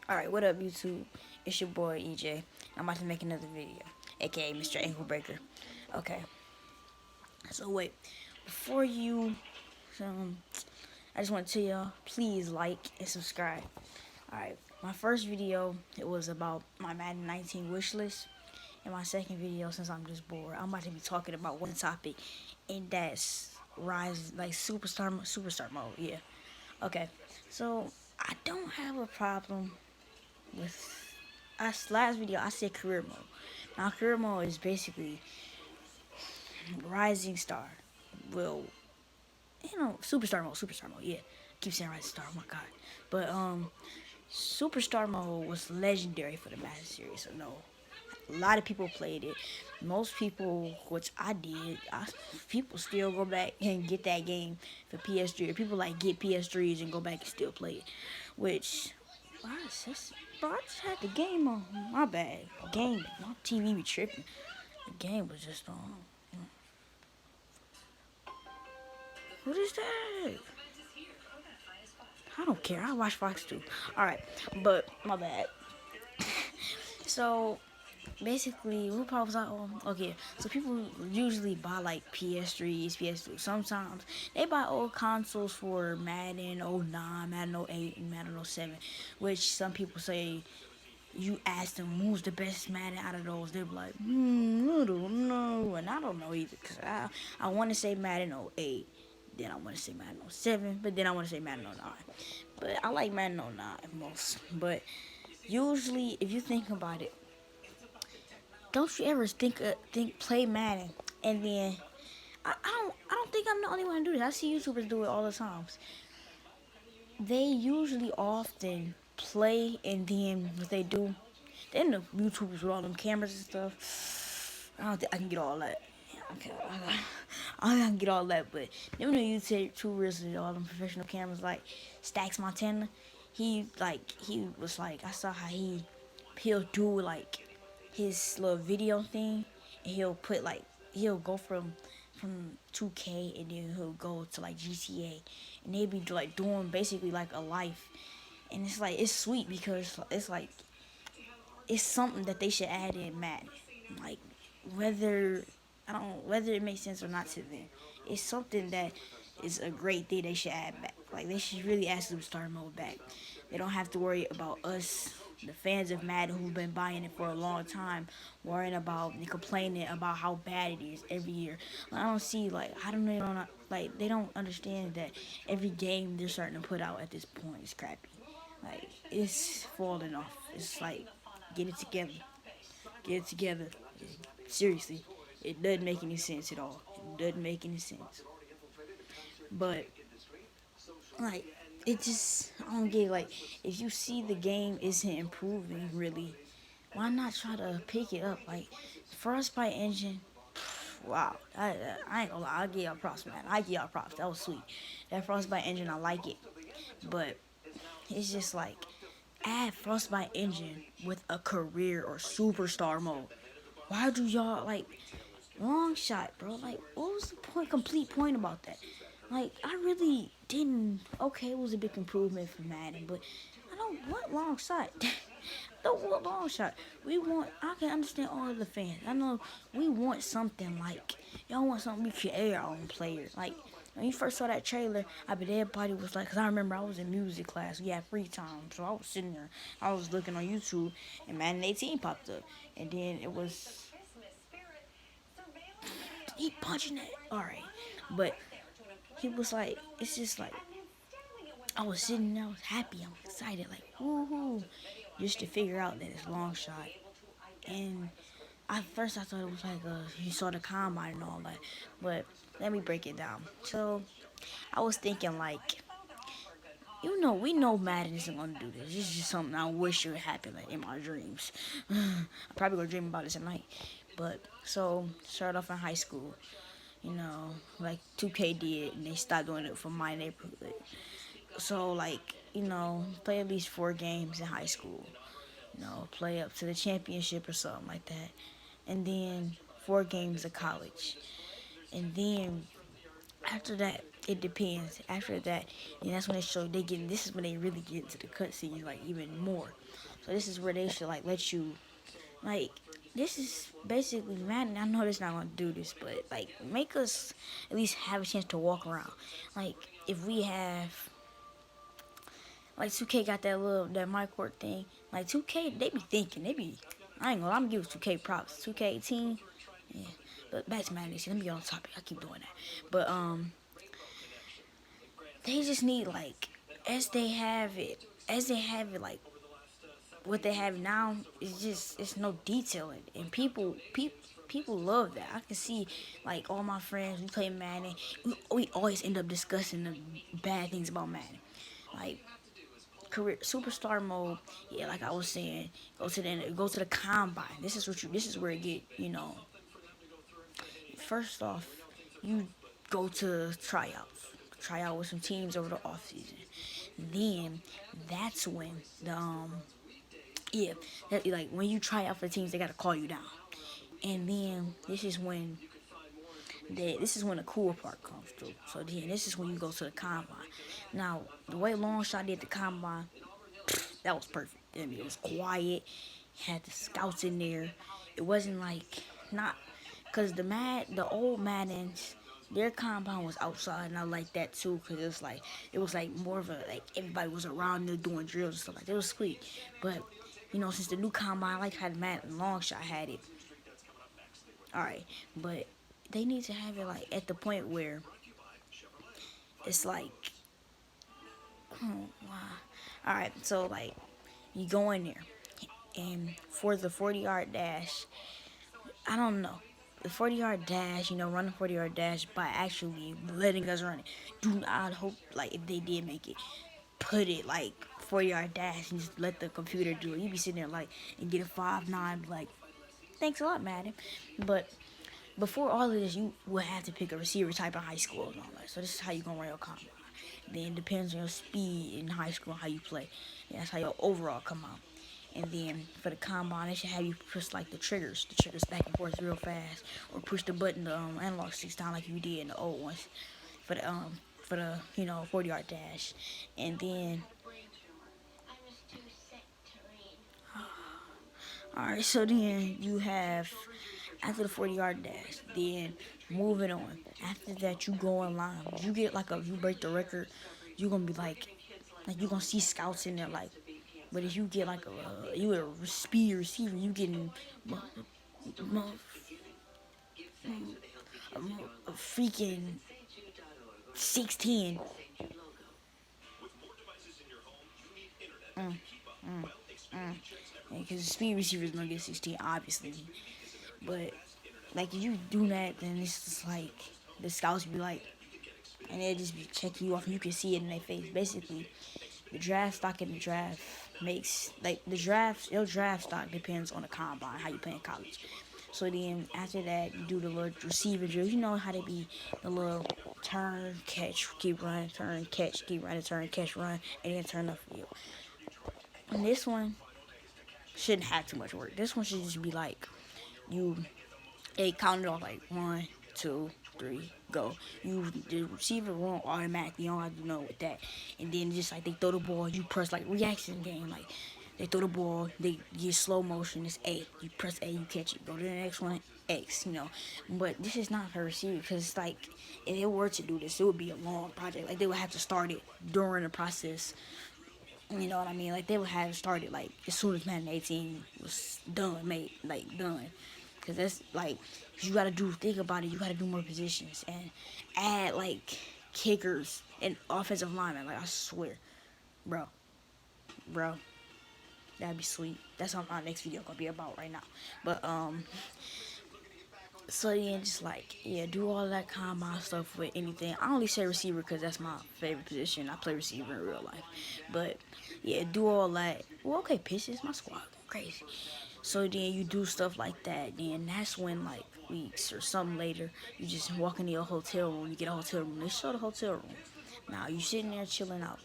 Alright, what up YouTube? It's your boy EJ. I'm about to make another video, aka Mr. Ankle Breaker. Okay, so wait, before you, um, I just want to tell y'all, please like and subscribe. Alright, my first video, it was about my Madden 19 wish list. And my second video, since I'm just bored, I'm about to be talking about one topic, and that's rise, like superstar mode, yeah. Okay, so I don't have a problem with last video I said career mode. Now career mode is basically rising star. Well, superstar mode. Yeah, I keep saying rising star. Oh my god, but superstar mode was legendary for the Madden series. So no, a lot of people played it. Most people, which I did, people still go back and get that game for PS3. Or people like get PS3s and go back and still play it. Which, bro, I just had the game on. My bad. Game, my TV be tripping. The game was just on. What is that? I don't care. I watch Fox too. Alright, but my bad. So basically, what part was I on? Okay, so people usually buy like PS3s, PS2. Sometimes they buy old consoles for Madden 09, Madden 08, and Madden 07, which some people say you ask them who's the best Madden out of those, they'll be like, I don't know, and I don't know either, because I want to say Madden 08, then I want to say Madden 07, but then I want to say Madden 09, but I like Madden 09 most, but usually, if you think about it, don't you ever think play Madden and then I don't think I'm the only one to do this. I see YouTubers do it all the times. They usually often play and then what they do, then the YouTubers with all them cameras and stuff. I don't think I can get all that. Okay, I can get all that, but them the YouTubers with all them professional cameras like Stacks Montana. He was like I saw how he'll do like his little video thing, and he'll go from 2K, and then he'll go to like GTA, and they be like doing basically like a life, and it's like it's sweet because it's like it's something that they should add in Madden, like whether whether it makes sense or not to them, it's something that is a great thing they should add back. Like they should really add Superstar Mode back. They don't have to worry about us, the fans of Madden who've been buying it for a long time, worrying about and complaining about how bad it is every year. Like, I don't see like I don't know like they don't understand that every game they're starting to put out at this point is crappy. Like it's falling off. It's like get it together. Get it together. Seriously, it doesn't make any sense at all. It doesn't make any sense. But like it just I don't get like if you see the game isn't improving really, why not try to pick it up? Like Frostbite engine, wow. I ain't gonna lie, I give y'all props, man. I give y'all props. That was sweet. That Frostbite engine, I like it, but it's just like add Frostbite engine with a career or superstar mode. Why do y'all like long shot, bro? Like, what was the complete point about that? Like, I really didn't. Okay, it was a big improvement for Madden, but I don't want long shot. Don't want long shot. We want. I can understand all of the fans. I know we want something like y'all want something we create our own player. Like when you first saw that trailer, I bet everybody was like, cause I remember I was in music class. We had free time, so I was sitting there. I was looking on YouTube, and Madden 18 popped up, and then it was he punching it. All right, but he was like, it's just like I was sitting there, I was happy, I was excited, like woohoo, just to figure out that it's long shot. And at first I thought it was like you saw the combine and all that, but let me break it down. So I was thinking like, we know Madden isn't gonna do this. This is just something I wish it would happen like in my dreams. I'm probably gonna dream about this at night. But so start off in high school, like 2K did, and they stopped doing it for my neighborhood. So like, play at least 4 games in high school. Play up to the championship or something like that. And then 4 games of college. And then after that, it depends. After that, and that's when they show they get. This is when they really get into the cutscenes, like even more. So this is where they should like let you, like, this is basically Madden. I know they're not gonna do this, but like make us at least have a chance to walk around. Like if we have like 2K got that little that my court thing. Like 2K, they be thinking, they be. I ain't gonna. I'm gonna give 2K props. 2K18, yeah. But back to Madden. Let me get on topic. I keep doing that. But they just need like as they have it like what they have now is just it's no detailing and people love that. I can see like all my friends we play Madden. We always end up discussing the bad things about Madden, like career superstar mode. Yeah, like I was saying, go to the combine. This is where it get first off, you go to tryouts, try out with some teams over the off season. Then that's when the yeah, like when you try out for the teams, they gotta call you down. And then this is when the cool part comes through. So then this is when you go to the combine. Now the way Longshot did the combine, that was perfect. I mean, it was quiet. Had the scouts in there. It wasn't like not because the old Maddens, their compound was outside, and I like that too because it was like more of a like everybody was around there doing drills and stuff like that. It was sweet, but since the new combine, I like how the Madden long shot had it. All right, but they need to have it like at the point where it's like, wow. All right, so like you go in there, and for the 40-yard dash, I don't know. The 40-yard dash, run the 40-yard dash by actually letting us run it. Do not hope, like, if they did make it, put it, like, 40-yard dash and just let the computer do it. You be sitting there, like, and get a 5.9, like, thanks a lot, Madden. But before all of this, you will have to pick a receiver type in high school and all that. So this is how you going to run your combine. Then it depends on your speed in high school and how you play. And that's how your overall come out. And then for the combine, they should have you push like the triggers back and forth real fast, or push the button, the analog sticks down like you did in the old ones, for the 40-yard dash, and then all right, so then you have after the 40-yard dash, then moving on. After that, you go in line. You get like you break the record, you gonna be like you gonna see scouts in there like. But if you get like you a speed receiver, you getting a freaking 6'10". Because the speed receiver is gonna get 16, obviously. But like if you do that, then it's just like the scouts be like, and they just be checking you off, and you can see it in their face. Basically, the draft stock in the draft makes like your draft stock depends on the combine, how you play in college. So then after that, you do the little receiver drill. You know how they be the little turn, catch, keep running, turn, catch, keep running, turn, catch, run, and then turn up field. And this one shouldn't have too much work. This one should just be like you they count it off like 1, 2, 3, go. You the receiver won't automatically. You don't have to know with that. And then just like they throw the ball, you press like reaction game. Like they throw the ball, they get slow motion. It's A. You press A, you catch it. Go to the next one, X. But this is not for receiver because it's like if they were to do this, it would be a long project. Like they would have to start it during the process. You know what I mean? Like they would have started like as soon as Madden 18 was done, made like done. Cause that's like you gotta think about it. You gotta do more positions and add like kickers and offensive linemen. Like I swear, bro, bro, that'd be sweet. That's what my next video gonna be about right now. But so then just like yeah, do all that combine stuff with anything. I only say receiver because that's my favorite position. I play receiver in real life, but yeah, do all that. Well, okay, pitches, my squad crazy. So then you do stuff like that. Then that's when like weeks or something later, you just walk into your hotel room. You get a hotel room. They show the hotel room. Now you sitting there chilling out.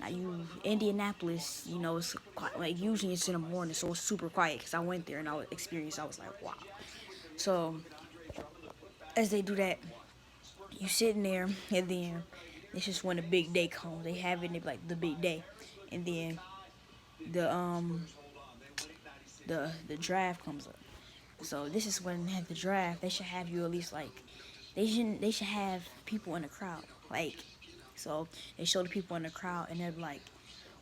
Now you Indianapolis, it's quite, like usually it's in the morning, so it's super quiet. Cause I went there and I was experienced. I was like, wow. So as they do that, you sitting there, and then it's just when the big day comes. They have it like the big day, and then the the draft comes up. So this is when at the draft they should have you at least like they should have people in the crowd like so they show the people in the crowd and they're like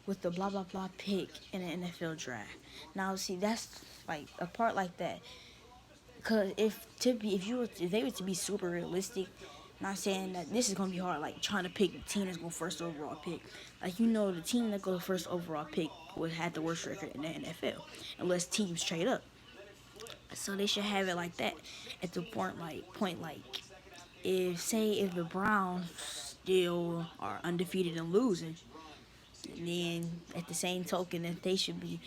with the blah blah blah pick in the NFL draft. Now see that's like a part like that because if they were to be super realistic, not saying that this is gonna be hard like trying to pick the team that's going first overall pick. Like the team that goes first overall pick would have the worst record in the NFL unless teams trade up. So they should have it like that at the point like if the Browns still are undefeated and losing, then at the same token that they should be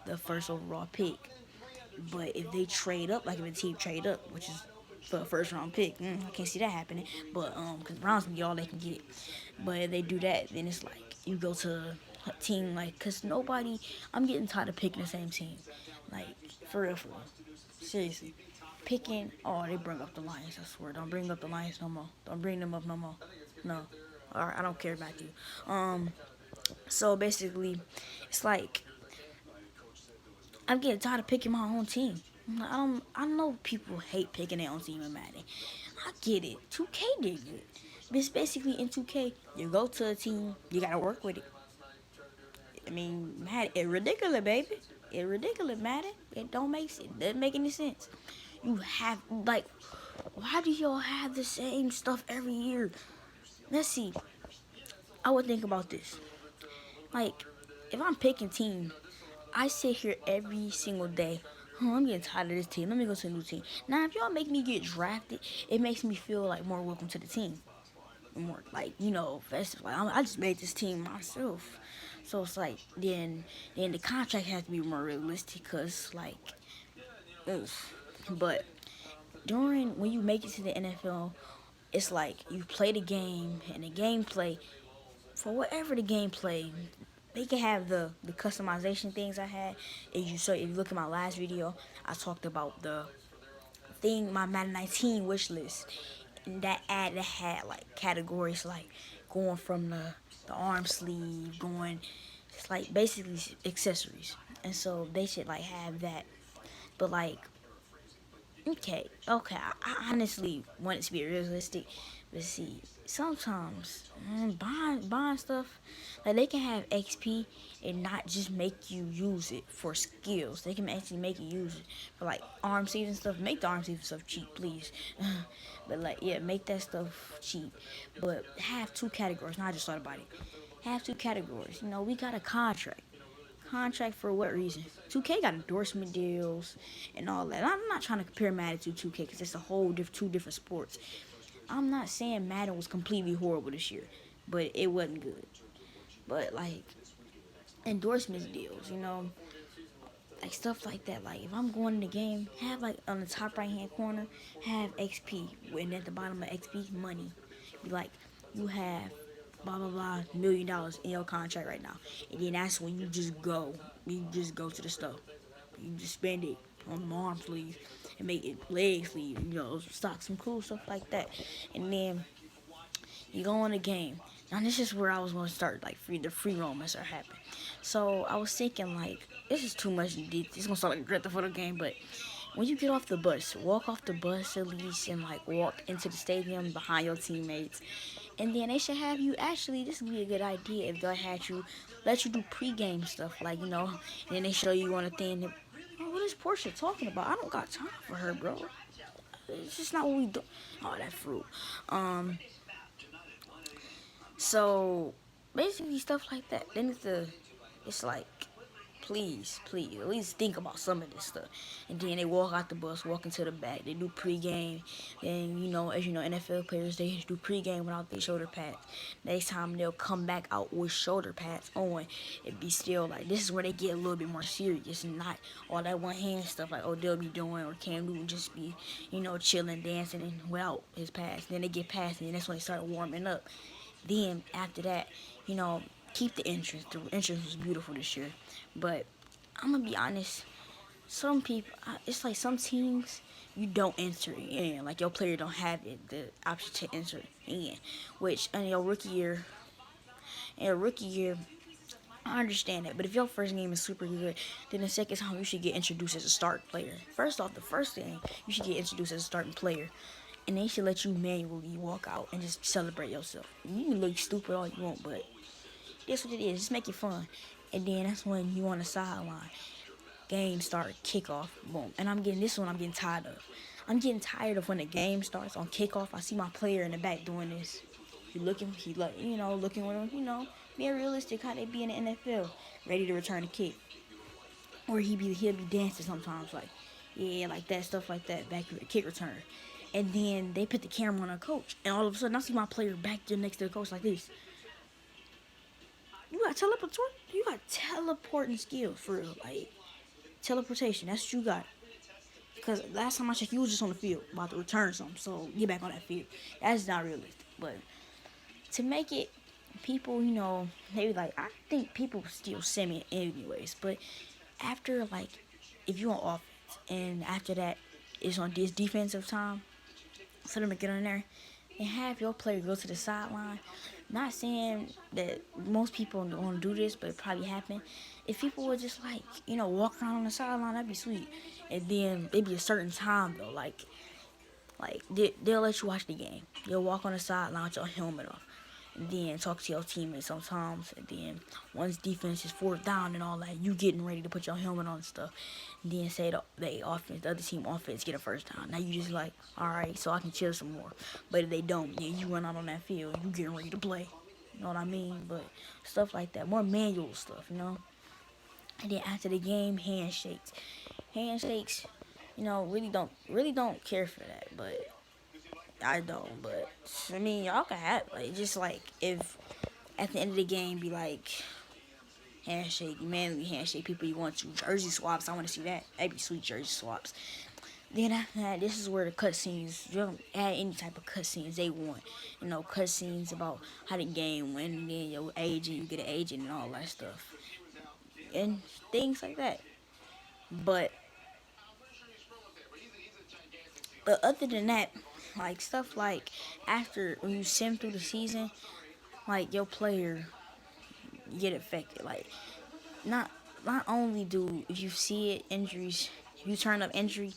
the first overall pick. But if they trade up, like if a team trade up, which is for a first round pick, I can't see that happening. But because Browns can get all they can get. But if they do that, then it's like you go to a team like, cause nobody, I'm getting tired of picking the same team, like for real, for real. Seriously. Picking, oh, they bring up the Lions, I swear. Don't bring up the Lions no more. Don't bring them up no more. No. Alright, I don't care about you. So basically, it's like, I'm getting tired of picking my own team. I know people hate picking their own team in Madden. I get it. 2K did it. But it's basically in 2K, you go to a team, you gotta work with it. I mean, Madden, it's ridiculous, baby. It's ridiculous, Madden. It doesn't make any sense. You have like, why do y'all have the same stuff every year? Let's see. I would think about this. Like, if I'm picking team, I sit here every single day. Oh, I'm getting tired of this team. Let me go to a new team. Now, if y'all make me get drafted, it makes me feel like more welcome to the team. More like festive. Like I just made this team myself. So it's like then the contract has to be more realistic, cause like, ugh. But during when you make it to the NFL, it's like you play the game and the gameplay for whatever the gameplay. They can have the customization things I had. If you look at my last video, I talked about my Madden 19 wish list. And that ad that had like categories like going from the arm sleeve, going it's like basically accessories. And so they should like have that. But like okay. I honestly want it to be realistic, but see, sometimes buying stuff like they can have XP and not just make you use it for skills. They can actually make you use it for like arm sleeves and stuff. Make the arm sleeves stuff cheap, please. But like yeah, make that stuff cheap. But have two categories. Now I just thought about it. Have two categories. We got a contract. Contract for what reason? 2K got endorsement deals and all that. I'm not trying to compare Madden to 2K because it's a whole two different sports. I'm not saying Madden was completely horrible this year, but it wasn't good. But like endorsement deals, like stuff like that. Like if I'm going in the game, have like on the top right hand corner, have XP, and at the bottom of XP, money. Like you have blah blah blah $1 million in your contract right now, and then that's when you just go to the store, you just spend it on the arm sleeve and make it leg sleeve, stock some cool stuff like that, and then you go in the game. Now this is where I was gonna start like the free roam and start happening. So I was thinking like this is too much. It's gonna start like Grand Theft Auto game, but when you get off the bus, walk off the bus at least and like walk into the stadium behind your teammates. And then they should have you actually this would be a good idea if they had you let you do pregame stuff like and then they show you on a thing that, oh, what is Portia talking about? I don't got time for her, bro. It's just not what we do. Oh, that fruit. So basically stuff like that. Then it's like please, at least think about some of this stuff. And then they walk out the bus, walk into the back. They do pregame. Then as you know, NFL players they do pregame without their shoulder pads. Next time they'll come back out with shoulder pads on. It be still like this is where they get a little bit more serious and not all that one hand stuff like they'll be doing or Cam Newton just be chilling, dancing and without his pads. Then they get past and that's when they start warming up. Then after that, keep the entrance. The entrance was beautiful this year. But I'm gonna be honest, some people, it's like some teams you don't enter in, like your player don't have it, the option to enter in, which in your rookie year, I understand that, but if your first game is super good, then the second time you should get introduced as a starting player. First off, the first thing you should get introduced as a starting player, and they should let you manually walk out and just celebrate yourself. You can look stupid all you want, but that's what it is. Just make it fun, and then that's when you on the sideline. Game start, kickoff, boom. And I'm getting this one. I'm getting tired of. I'm getting tired of when the game starts on kickoff. I see my player in the back doing this. He like looking with him, being realistic how they be in the NFL, ready to return a kick, or he'll be dancing sometimes like, yeah, like that stuff like that, back kick return, and then they put the camera on a coach, and all of a sudden I see my player back there next to the coach like this. You got teleport. You got teleporting skills for real, like teleportation. That's what you got. Because last time I checked, you was just on the field about to return something. So get back on that field. That's not realistic. But to make it, people, they like, I think people still send me anyways. But after, like, if you on offense and after that, it's on this defensive time, for them to get on there and have your player go to the sideline. Not saying that most people don't want to do this, but it probably happen. If people would just like, walk around on the sideline, that'd be sweet. And then it'd be a certain time though, like they'll let you watch the game. You'll walk on the sideline with your helmet off, and then talk to your teammates sometimes. And then once defense is fourth down and all that, you getting ready to put your helmet on and stuff. And then say the other team offense get a first down. Now you just like, all right, so I can chill some more. But if they don't, then you run out on that field. You getting ready to play. You know what I mean? But stuff like that, more manual stuff. And then after the game, handshakes, really don't care for that, but I don't. But I mean, y'all can have like just like if at the end of the game be like handshake, manly handshake people you want to. Jersey swaps, I want to see that. That'd be sweet jersey swaps. Then after that, this is where the cutscenes, you don't add any type of cutscenes they want. Cutscenes about how the game went, and then your agent, you get an agent and all that stuff. And things like that. But other than that, like stuff like after when you sim through the season, like your player get affected. Like not not only do if you see it injuries, if you turn up injury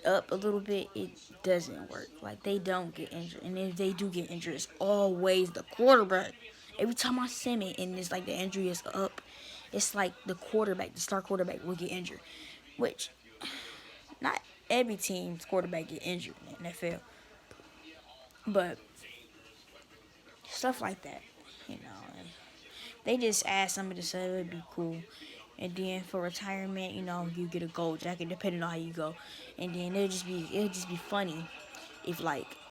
up a little bit, it doesn't work. Like they don't get injured, and if they do get injured, it's always the quarterback. Every time I sim it and it's like the injury is up, it's like the quarterback, the star quarterback, will get injured, which not every team's quarterback get injured in the NFL, but stuff like that, you know. And they just ask somebody to say it would be cool. And then for retirement, you get a gold jacket depending on how you go. And then it'll just be funny if like